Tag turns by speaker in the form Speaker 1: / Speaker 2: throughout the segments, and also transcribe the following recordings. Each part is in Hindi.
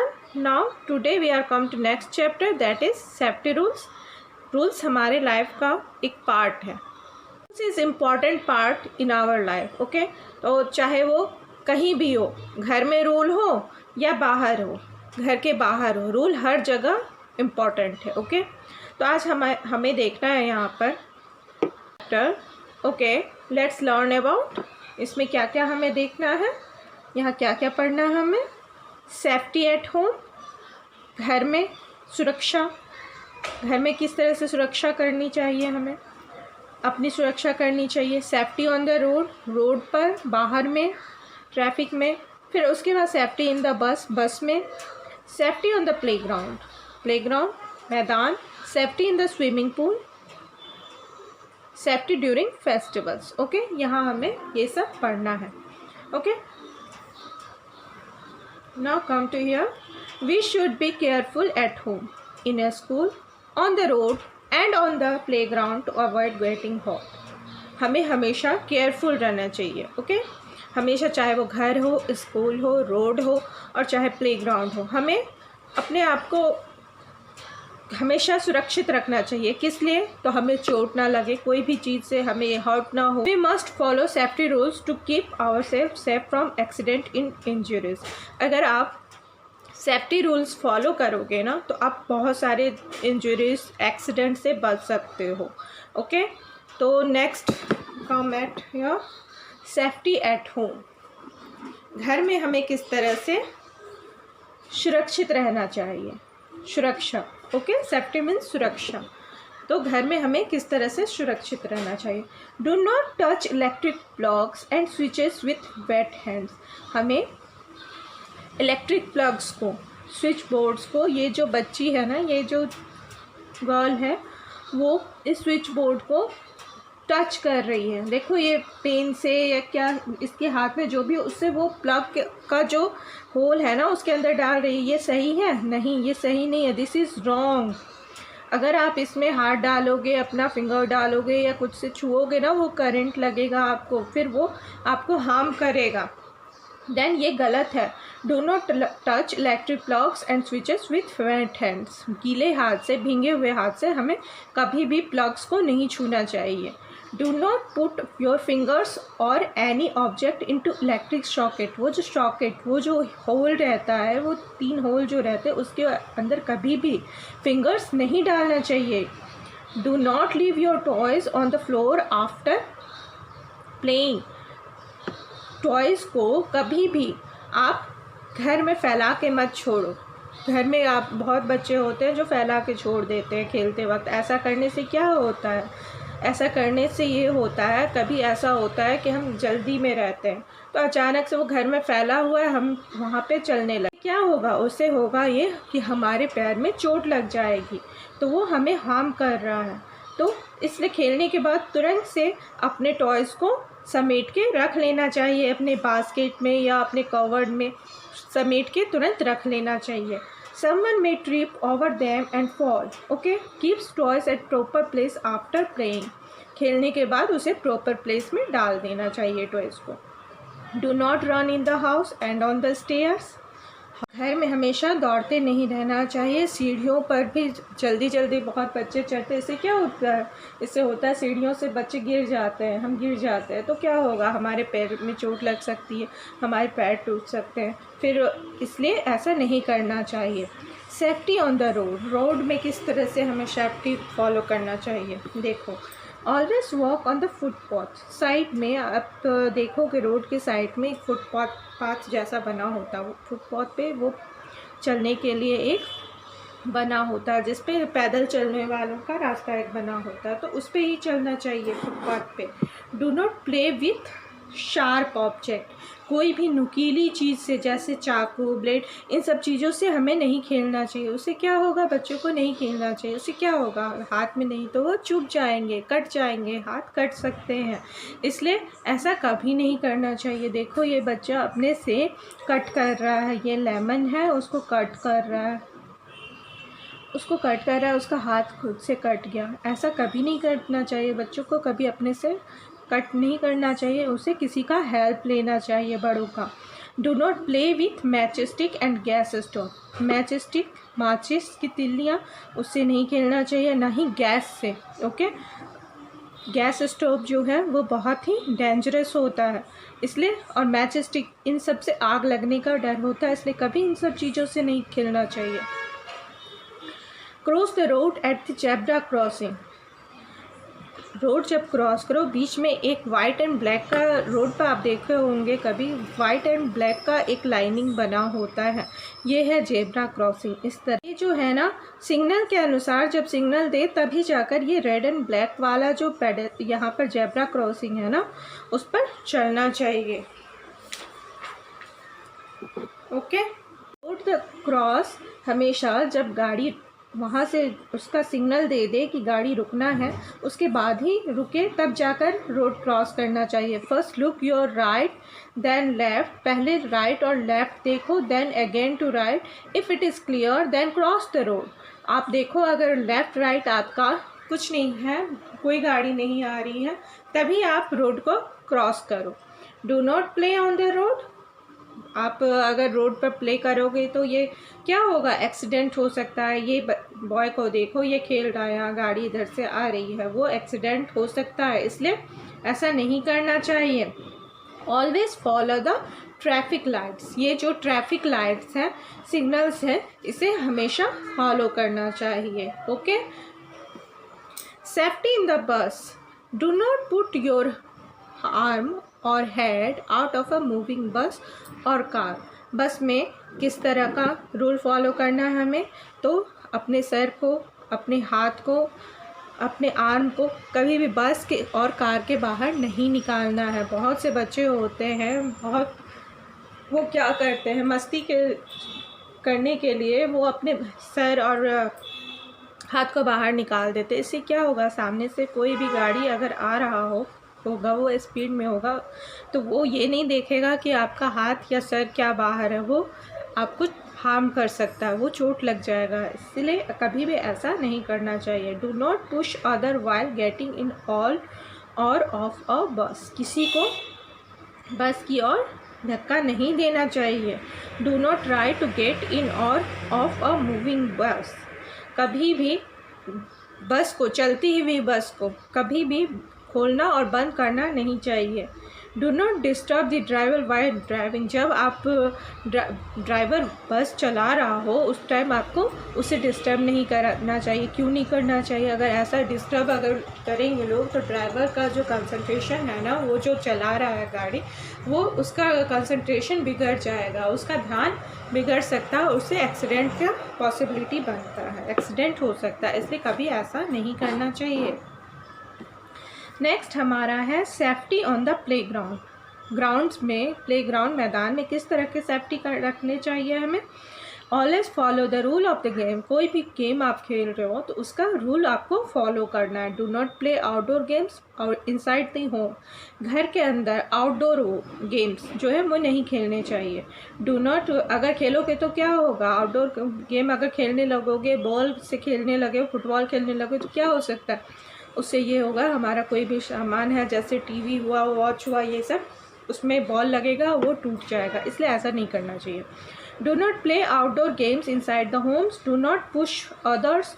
Speaker 1: everyone. Now today we are come to next chapter, that is safety rules. Rules हमारे लाइफ का एक पार्ट है. Rules is important part in our life. Okay, तो चाहे वो कहीं भी हो, घर में रूल हो या बाहर हो, घर के बाहर हो, रूल हर जगह इम्पॉर्टेंट है. ओके, तो आज हमें देखना है यहाँ पर. Okay, let's learn about. इसमें क्या क्या हमें देखना है, यहाँ क्या क्या पढ़ना है हमें. सेफ्टी एट होम, घर में सुरक्षा, घर में किस तरह से सुरक्षा करनी चाहिए, हमें अपनी सुरक्षा करनी चाहिए. Safety on the road, road पर, बाहर में, ट्रैफिक में. फिर उसके बाद safety in the bus, bus में. Safety on the playground, playground मैदान. Safety in the swimming pool. Safety during festivals. Okay, यहाँ हमें ये सब पढ़ना है. Okay, now come to here. We should be careful at home, in a school, on the road and on the playground to avoid getting hurt. हमें हमेशा केयरफुल रहना चाहिए. ओके, हमेशा, चाहे वो घर हो, स्कूल हो, रोड हो और चाहे प्लेग्राउंड हो, हमें अपने आप को हमेशा सुरक्षित रखना चाहिए. किस लिए? तो हमें चोट ना लगे, कोई भी चीज़ से हमें हर्ट ना हो. We must follow safety rules to keep our self safe from accident in injuries. अगर आप सेफ्टी रूल्स फॉलो करोगे ना, तो आप बहुत सारे इंजरीज, एक्सीडेंट से बच सकते हो. ओके, तो next come eight here. Safety at home, घर में हमें किस तरह से सुरक्षित रहना चाहिए. सुरक्षा. ओके, सेफ्टी मीन्स सुरक्षा. तो घर में हमें किस तरह से सुरक्षित रहना चाहिए. Do not touch electric plugs and switches with wet hands. हमें इलेक्ट्रिक प्लग्स को, स्विच बोर्ड्स को, ये जो बच्ची है ना, ये जो गर्ल है, वो इस स्विच बोर्ड को टच कर रही है. देखो, ये पेन से या क्या इसके हाथ में जो भी, उससे वो प्लग का जो होल है ना, उसके अंदर डाल रही है. ये सही है? नहीं, ये सही नहीं है. This is wrong. अगर आप इसमें हाथ डालोगे, अपना फिंगर डालोगे या कुछ से छुओगे ना, वो करंट लगेगा आपको, फिर वो आपको हार्म करेगा. देन ये गलत है. Do not touch electric plugs and switches with wet hands. गीले हाथ से, भींगे हुए हाथ से हमें कभी भी प्लग्स को नहीं छूना चाहिए. Do not put your fingers or any object into electric socket. वो जो सॉकेट, वो जो होल रहता है, वो 3 होल जो रहते हैं, उसके अंदर कभी भी फिंगर्स नहीं डालना चाहिए. Do not leave your toys on the floor after playing. Toys को कभी भी आप घर में फैला के मत छोड़ो. घर में आप, बहुत बच्चे होते हैं जो फैला के छोड़ देते हैं खेलते वक्त. ऐसा करने से क्या होता है? ऐसा करने से ये होता है, कभी ऐसा होता है कि हम जल्दी में रहते हैं, तो अचानक से वो घर में फैला हुआ है, हम वहाँ पे चलने लगे. क्या होगा? उससे होगा ये कि हमारे पैर में चोट लग जाएगी, तो वो हमें हार्म कर रहा है. तो इसलिए खेलने के बाद तुरंत से अपने टॉयज़ को समेट के रख लेना चाहिए, अपने बास्केट में या अपने कवर्ड में समेट के तुरंत रख लेना चाहिए. Someone may trip over them and fall. Okay, keeps toys at proper place after playing. खेलने के बाद उसे proper place में डाल देना चाहिए टॉयज़ को. Do not run in the house and on the stairs. घर में हमेशा दौड़ते नहीं रहना चाहिए. सीढ़ियों पर भी जल्दी जल्दी बहुत बच्चे चढ़ते हैं. इससे क्या होता है? इससे होता है सीढ़ियों से बच्चे गिर जाते हैं, हम गिर जाते हैं, तो क्या होगा? हमारे पैर में चोट लग सकती है, हमारे पैर टूट सकते हैं. फिर इसलिए ऐसा नहीं करना चाहिए. Safety on the road, road में किस तरह से हमें सेफ्टी फॉलो करना चाहिए. देखो, always walk on the footpath. Side में आप देखो कि रोड के साइड में एक फुटपाथ जैसा बना होता है. वो फुटपाथ पे वो चलने के लिए एक बना होता है, जिस पे पैदल चलने वालों का रास्ता एक बना होता है, तो उस पे ही चलना चाहिए, फुटपाथ पे. Do not play with sharp object. कोई भी नुकीली चीज़ से, जैसे चाकू, ब्लेड, इन सब चीज़ों से हमें नहीं खेलना चाहिए. उससे क्या होगा? बच्चों को नहीं खेलना चाहिए. उससे क्या होगा? हाथ में नहीं तो वो चुभ जाएंगे, कट जाएंगे, हाथ कट सकते हैं. इसलिए ऐसा कभी नहीं करना चाहिए. देखो, ये बच्चा अपने से कट कर रहा है, ये लेमन है, उसको कट कर रहा है, उसका हाथ खुद से कट गया. ऐसा कभी नहीं करना चाहिए. बच्चों को कभी अपने से कट नहीं करना चाहिए. उसे किसी का हेल्प लेना चाहिए, बड़ों का. Do not play with match stick and gas stove. Match stick माचिस की तिल्लियाँ, उससे नहीं खेलना चाहिए, ना ही गैस से। ओके, गैस स्टोव जो है वो बहुत ही डेंजरस होता है इसलिए, और मैच स्टिक, इन सब से आग लगने का डर होता है, इसलिए कभी इन सब चीज़ों से नहीं खेलना चाहिए। Cross the road at the zebra crossing. Road जब क्रॉस करो, बीच में एक वाइट एंड ब्लैक का, रोड पर आप देखे होंगे कभी, वाइट एंड ब्लैक का एक लाइनिंग बना होता है, ये है जेब्रा क्रॉसिंग। इस तरह ये जो है ना, सिग्नल के अनुसार जब सिग्नल दे तभी जाकर ये रेड एंड ब्लैक वाला जो पेडल यहाँ पर जेब्रा क्रॉसिंग है ना, उस पर चलना चाहिए। ओके, रोड द क्रॉस, हमेशा जब गाड़ी वहाँ से उसका सिग्नल दे दे कि गाड़ी रुकना है, उसके बाद ही रुके, तब जाकर रोड क्रॉस करना चाहिए। First look your right then left, पहले राइट और लेफ़्ट देखो, then again to right, if it is clear then cross the road. आप देखो अगर लेफ़्ट राइट आपका कुछ नहीं है, कोई गाड़ी नहीं आ रही है, तभी आप रोड को क्रॉस करो। Do not play on the road. आप अगर रोड पर प्ले करोगे तो ये क्या होगा, एक्सीडेंट हो सकता है। ये बॉय को देखो, ये खेल रहा है, यहाँ गाड़ी इधर से आ रही है, वो एक्सीडेंट हो सकता है, इसलिए ऐसा नहीं करना चाहिए। Always follow the traffic lights. ये जो ट्रैफिक लाइट्स हैं, सिग्नल्स हैं, इसे हमेशा फॉलो करना चाहिए। Okay, safety in the bus. Do not put your arm or head out of a moving bus or car. बस में किस तरह का रूल फॉलो करना है हमें, तो अपने सर को, अपने हाथ को, अपने आर्म को कभी भी बस के और कार के बाहर नहीं निकालना है। बहुत से बच्चे होते हैं, बहुत वो क्या करते हैं, मस्ती के करने के लिए वो अपने सर और हाथ को बाहर निकाल देते। इससे क्या होगा, सामने से कोई भी गाड़ी अगर आ रहा होगा, वो स्पीड में होगा, तो वो ये नहीं देखेगा कि आपका हाथ या सर क्या बाहर है, वो आपको हार्म कर सकता है, वो चोट लग जाएगा। इसलिए कभी भी ऐसा नहीं करना चाहिए। Do not push other while getting in all और ऑफ अ बस। किसी को बस की ओर धक्का नहीं देना चाहिए। Do not try to get in और ऑफ अ मूविंग बस। कभी भी बस को, चलती हुई बस को कभी भी खोलना और बंद करना नहीं चाहिए। Do not disturb the driver while driving. जब आप ड्राइवर बस चला रहा हो उस टाइम आपको उसे डिस्टर्ब नहीं करना चाहिए। क्यों नहीं करना चाहिए, अगर ऐसा डिस्टर्ब अगर करेंगे लोग तो ड्राइवर का जो कंसंट्रेशन है ना, वो जो चला रहा है गाड़ी, वो उसका कंसंट्रेशन बिगड़ जाएगा, उसका ध्यान बिगड़ सकता है, उससे एक्सीडेंट का पॉसिबिलिटी बनता है, एक्सीडेंट हो सकता है, इसलिए कभी ऐसा नहीं करना चाहिए। नेक्स्ट हमारा है safety on the playground. Grounds में, प्लेग्राउंड मैदान में किस तरह के सेफ्टी रखने चाहिए हमें। Always follow the rule of the game. कोई भी गेम आप खेल रहे हो तो उसका रूल आपको फॉलो करना है। Do not play outdoor games और इनसाइड द होम। घर के अंदर आउटडोर गेम्स जो है वो नहीं खेलने चाहिए। डू नॉट, अगर खेलोगे तो क्या होगा, आउटडोर गेम अगर खेलने लगोगे, बॉल से खेलने लगे, फुटबॉल खेलने लगे, तो क्या हो सकता है, उससे ये होगा हमारा कोई भी सामान है, जैसे टीवी हुआ, वॉच हुआ, ये सब, उसमें बॉल लगेगा, वो टूट जाएगा, इसलिए ऐसा नहीं करना चाहिए। Do not play outdoor games inside the homes. Do not push others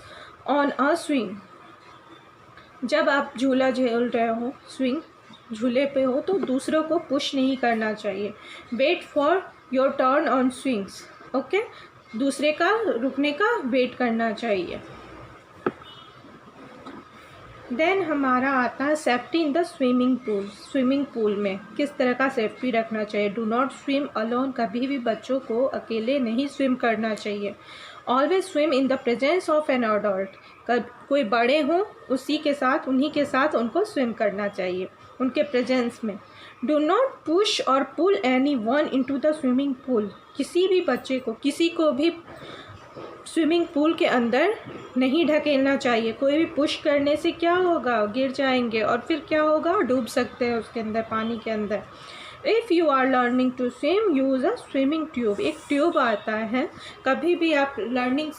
Speaker 1: on a swing. जब आप झूला झूल रहे हो, स्विंग झूले पे हो, तो दूसरों को पुश नहीं करना चाहिए। Wait for your turn on swings. Okay, दूसरे का रुकने का वेट करना चाहिए। देन हमारा आता है safety in the swimming pool. Swimming pool में किस तरह का सेफ्टी रखना चाहिए। Do not swim alone. कभी भी बच्चों को अकेले नहीं स्विम करना चाहिए। Always swim in the presence of an adult. कोई बड़े हों उसी के साथ, उन्हीं के साथ उनको स्विम करना चाहिए, उनके प्रेजेंस में। Do not push or pull anyone into the swimming pool. किसी भी बच्चे को, किसी को भी स्विमिंग पूल के अंदर नहीं ढकेलना चाहिए। कोई भी पुश करने से क्या होगा, गिर जाएंगे और फिर क्या होगा, डूब सकते हैं उसके अंदर, पानी के अंदर। If you are learning to swim use a swimming tube. एक ट्यूब आता है, कभी भी आप लर्निंग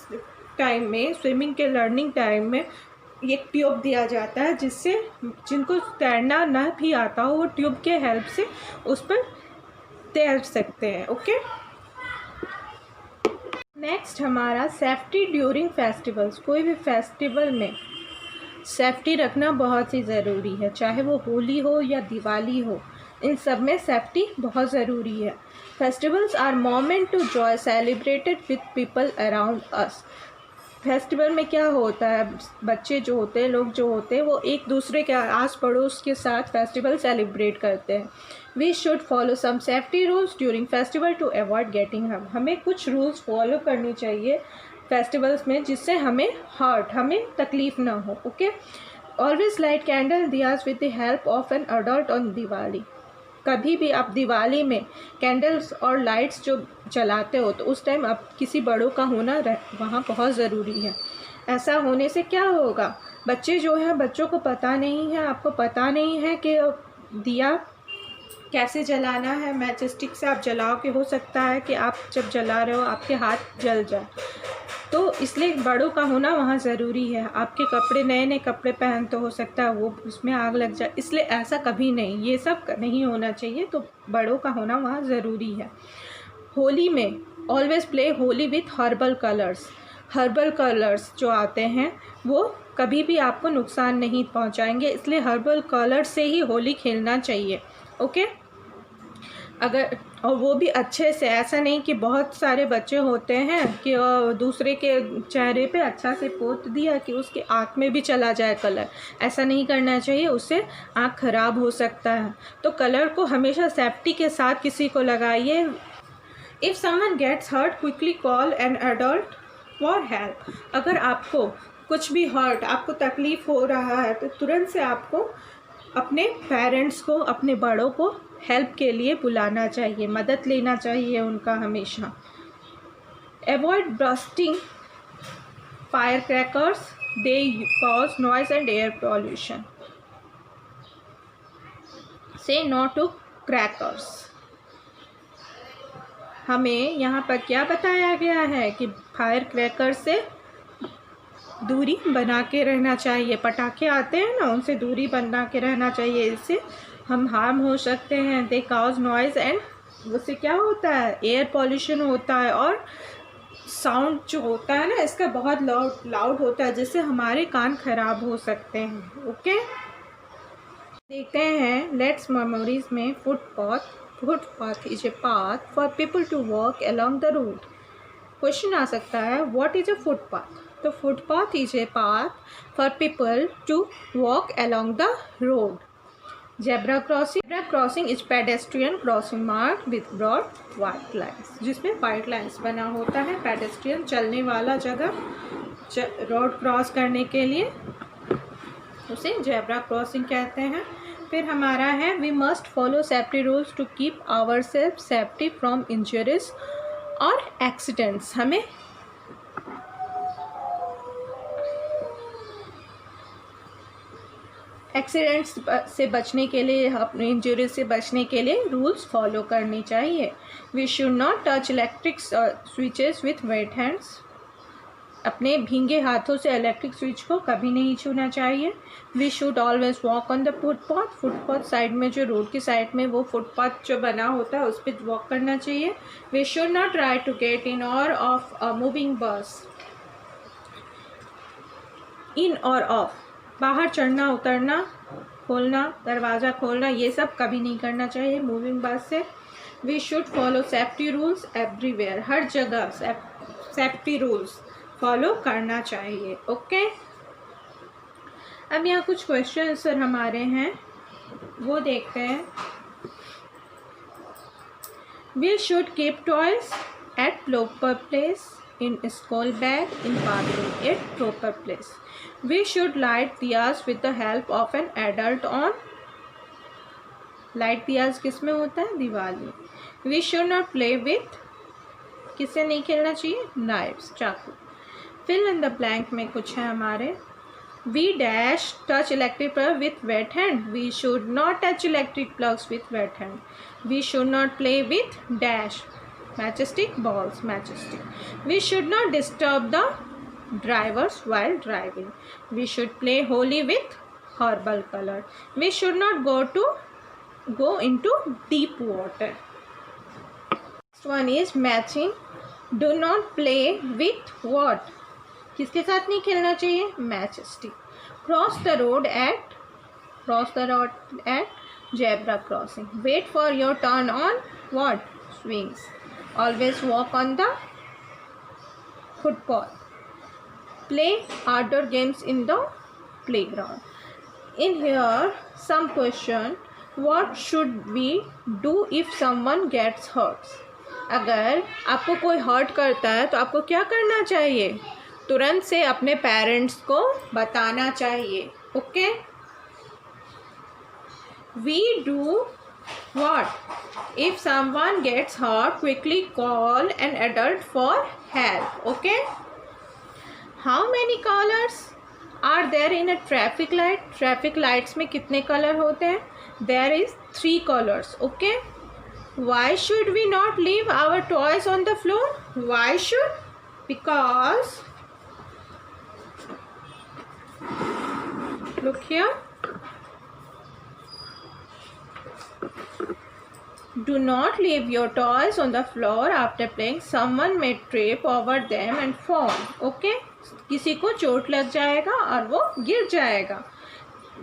Speaker 1: टाइम में, स्विमिंग के लर्निंग टाइम में एक ट्यूब दिया जाता है, जिससे जिनको तैरना ना भी आता हो वो ट्यूब के हेल्प से उस पर तैर सकते हैं। ओके, नेक्स्ट हमारा सेफ्टी ड्यूरिंग फेस्टिवल्स। कोई भी फेस्टिवल में सेफ्टी रखना बहुत ही ज़रूरी है, चाहे वो होली हो या दिवाली हो, इन सब में सेफ्टी बहुत ज़रूरी है। Festivals are moment to joy celebrated with people around us. Festival में क्या होता है, बच्चे जो होते हैं, लोग जो होते हैं, वो एक दूसरे के आस पड़ोस के साथ फेस्टिवल सेलिब्रेट करते हैं। We should follow some safety rules during festival to avoid getting hurt. हमें कुछ रूल्स फॉलो करनी चाहिए फेस्टिवल्स में, जिससे हमें तकलीफ़ ना हो। Okay, always light candle diyas with the help of an adult on Diwali. कभी भी आप दिवाली में कैंडल्स और लाइट्स जो जलाते हो, तो उस टाइम आप किसी बड़ों का होना वहाँ बहुत ज़रूरी है। ऐसा होने से क्या होगा, बच्चे जो हैं, बच्चों को पता नहीं है, आपको पता नहीं है कि दिया कैसे जलाना है। मैच स्टिक से आप जलाओ के हो सकता है कि आप जब जला रहे हो आपके हाथ जल जाए, तो इसलिए बड़ों का होना वहाँ ज़रूरी है। आपके कपड़े, नए नए कपड़े पहन, तो हो सकता है वो उसमें आग लग जाए, इसलिए ऐसा कभी नहीं, ये सब नहीं होना चाहिए। तो बड़ों का होना वहाँ ज़रूरी है। होली में always play Holi with herbal colours. Herbal colours जो आते हैं वो कभी भी आपको नुकसान नहीं पहुँचाएंगे, इसलिए हर्बल कलर से ही होली खेलना चाहिए। ओके, अगर, और वो भी अच्छे से, ऐसा नहीं कि बहुत सारे बच्चे होते हैं कि दूसरे के चेहरे पे अच्छा से पोत दिया कि उसके आँख में भी चला जाए कलर। ऐसा नहीं करना चाहिए, उससे आँख खराब हो सकता है। तो कलर को हमेशा सेफ्टी के साथ किसी को लगाइए। If someone gets hurt quickly call an adult for help. अगर आपको कुछ भी हर्ट, आपको तकलीफ़ हो रहा है, तो तुरंत से आपको अपने पेरेंट्स को, अपने बड़ों को हेल्प के लिए बुलाना चाहिए, मदद लेना चाहिए उनका हमेशा। Avoid bursting fire crackers, they cause noise and air pollution. से नो टू क्रैकर्स। हमें यहाँ पर क्या बताया गया है कि फायर क्रैकर से दूरी बना के रहना चाहिए। पटाखे आते हैं ना, उनसे दूरी बना के रहना चाहिए, इससे हम हार्म हो सकते हैं। दे कॉज नॉइज़ एंड उससे क्या होता है, एयर पॉल्यूशन होता है, और साउंड जो होता है ना इसका बहुत लाउड होता है, जिससे हमारे कान खराब हो सकते हैं। ओके, देखते हैं लेट्स मेमोरीज में footpath is a path for people to walk along the road. Question आ सकता है, व्हाट इज अ फुटपाथ? तो footpath is a path for people to walk along the road. Zebra crossing is pedestrian crossing mark with broad white lines, जिसमें वाइट लाइन्स बना होता है। पेडेस्ट्रियन चलने वाला जगह, रोड क्रॉस करने के लिए उसे जेब्रा क्रॉसिंग कहते हैं। फिर हमारा है, we must follow safety rules to keep our self safety from injuries और एक्सीडेंट्स। हमें एक्सीडेंट्स से बचने के लिए, अपने इंजरी से बचने के लिए रूल्स फॉलो करनी चाहिए। We should not touch electric switches with wet hands. अपने भींगे हाथों से इलेक्ट्रिक स्विच को कभी नहीं छूना चाहिए। We should always walk on the footpath. Footpath side में, जो रोड की साइड में वो फुटपाथ जो बना होता है उस पर वॉक करना चाहिए। We should not try to get in और ऑफ अ मूविंग बस। इन और ऑफ, बाहर चढ़ना उतरना, खोलना, दरवाज़ा खोलना, ये सब कभी नहीं करना चाहिए मूविंग बस से। We should follow safety rules everywhere. हर जगह सेफ्टी रूल्स फॉलो करना चाहिए। ओके, अब यहाँ कुछ क्वेश्चन आंसर हमारे हैं, वो देखते हैं। We should keep toys at proper place, in school bag, in bathroom at proper place. We should light diyas with the help of an adult on light diyas किस में होता है, Diwali. We should not play with, किससे नहीं खेलना चाहिए, knives, चाकू। fill in the blank में कुछ है हमारे, we dash touch electric plug with wet hand. We should not touch electric plugs with wet hand. We should not play with dash matchstick balls, matchstick. We should not disturb the drivers while driving. We should play holy with herbal color. We should not go into deep water. Next one is matching. Do not play with what. किसके साथ नहीं खेलना चाहिए? Match stick. Cross the road at zebra crossing. Wait for your turn on what? Swings. Always walk on the footpath. Play outdoor games in the playground. In here some question. What should we do if someone gets hurt? अगर आपको कोई हर्ट करता है तो आपको क्या करना चाहिए? तुरंत से अपने पेरेंट्स को बताना चाहिए. Okay. We do what? If someone gets hurt, quickly call an adult for help. Okay. How many colors are there in a traffic light? Traffic lights में कितने कलर होते हैं? There is 3 colors. Okay. Why should we not leave our toys on the floor? Why should? Because look here. Do not leave your toys on the floor after playing. Someone may trip over them and fall. Okay? किसी को चोट लग जाएगा और वो गिर जाएगा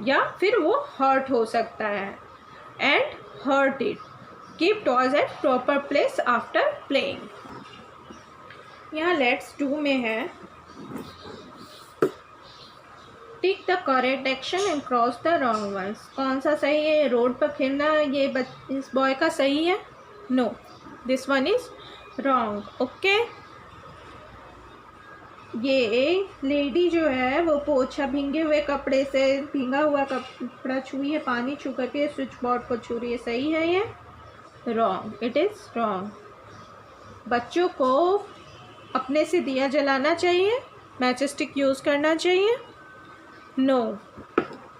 Speaker 1: या फिर वो हर्ट हो सकता है. And hurt it. Keep toys at proper place after playing. यहाँ let's do में है. Tick the correct action and cross the wrong ones. कौन सा सही है? रोड पर खेलना ये इस बॉय का सही है? No, this one is wrong. Okay. ये लेडी जो है वो पोछा भींगे हुए कपड़े से, भींगा हुआ कपड़ा छुई है, पानी छू करके स्विच बोर्ड को छू रही है. सही है ये? रॉन्ग. It is wrong. बच्चों को अपने से दिया जलाना चाहिए, मैच स्टिक यूज़ करना चाहिए? नो.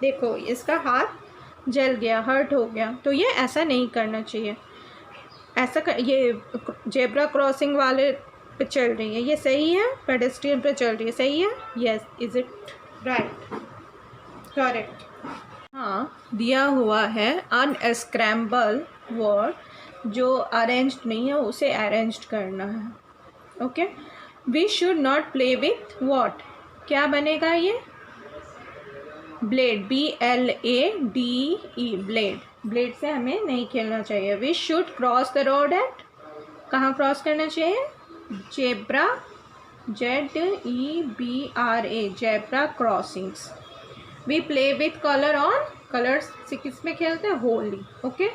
Speaker 1: देखो इसका हाथ जल गया, हर्ट हो गया, तो ये ऐसा नहीं करना चाहिए. ये जेब्रा क्रॉसिंग वाले पे चल रही है, ये सही है? पेडेस्ट्रियन पे चल रही है, सही है? Yes. Is it right? Correct. हाँ, दिया हुआ है अनस्क्रैम्बल वर्ड. जो अरेंज्ड नहीं है उसे अरेंज्ड करना है. Okay. We should not play with what. क्या बनेगा ये? ब्लेड. BLADE. ब्लेड. ब्लेड से हमें नहीं खेलना चाहिए. We should cross the road at. कहाँ क्रॉस करना चाहिए? Zebra. ZEBRA. Zebra crossings. We play with colour on. Colours से किस में खेलते हैं? होली. ओके.